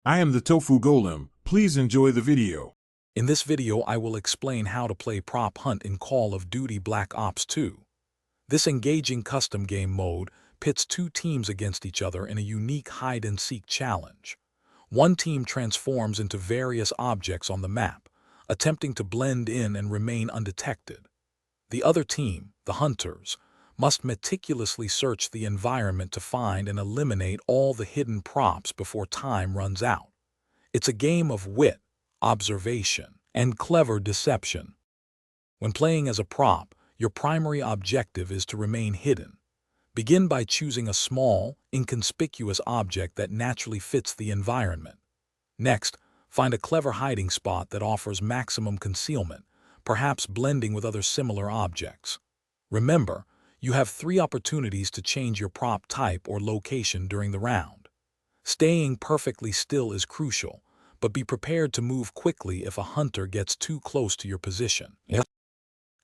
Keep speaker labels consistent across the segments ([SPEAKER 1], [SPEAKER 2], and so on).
[SPEAKER 1] I am the Tofu Golem. Please enjoy the video.
[SPEAKER 2] In this video, I will explain how to play Prop Hunt in Call of Duty Black Ops 2. This engaging custom game mode pits two teams against each other in a unique hide-and-seek challenge. One team transforms into various objects on the map, attempting to blend in and remain undetected. The other team, the Hunters, must meticulously search the environment to find and eliminate all the hidden props before time runs out. It's a game of wit, observation, and clever deception. When playing as a prop, your primary objective is to remain hidden. Begin by choosing a small, inconspicuous object that naturally fits the environment. Next, find a clever hiding spot that offers maximum concealment, perhaps blending with other similar objects. Remember, you have 3 opportunities to change your prop type or location during the round. Staying perfectly still is crucial, but be prepared to move quickly if a hunter gets too close to your position.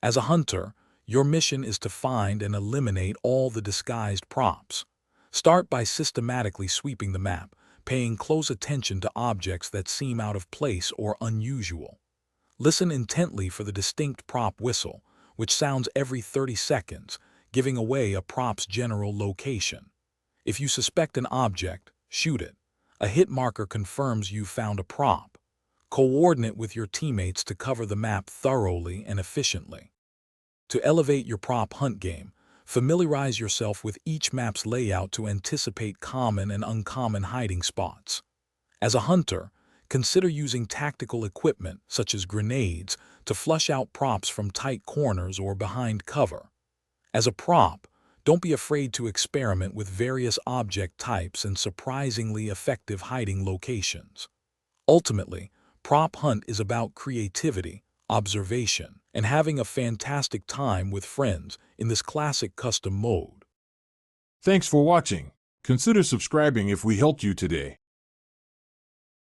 [SPEAKER 2] As a hunter, your mission is to find and eliminate all the disguised props. Start by systematically sweeping the map, paying close attention to objects that seem out of place or unusual. Listen intently for the distinct prop whistle, which sounds every 30 seconds, giving away a prop's general location. If you suspect an object, shoot it. A hit marker confirms you've found a prop. Coordinate with your teammates to cover the map thoroughly and efficiently. To elevate your prop hunt game, familiarize yourself with each map's layout to anticipate common and uncommon hiding spots. As a hunter, consider using tactical equipment such as grenades to flush out props from tight corners or behind cover. As a prop, don't be afraid to experiment with various object types and surprisingly effective hiding locations. Ultimately, Prop Hunt is about creativity, observation, and having a fantastic time with friends in this classic custom mode.
[SPEAKER 1] Thanks for watching. Consider subscribing if we helped you today.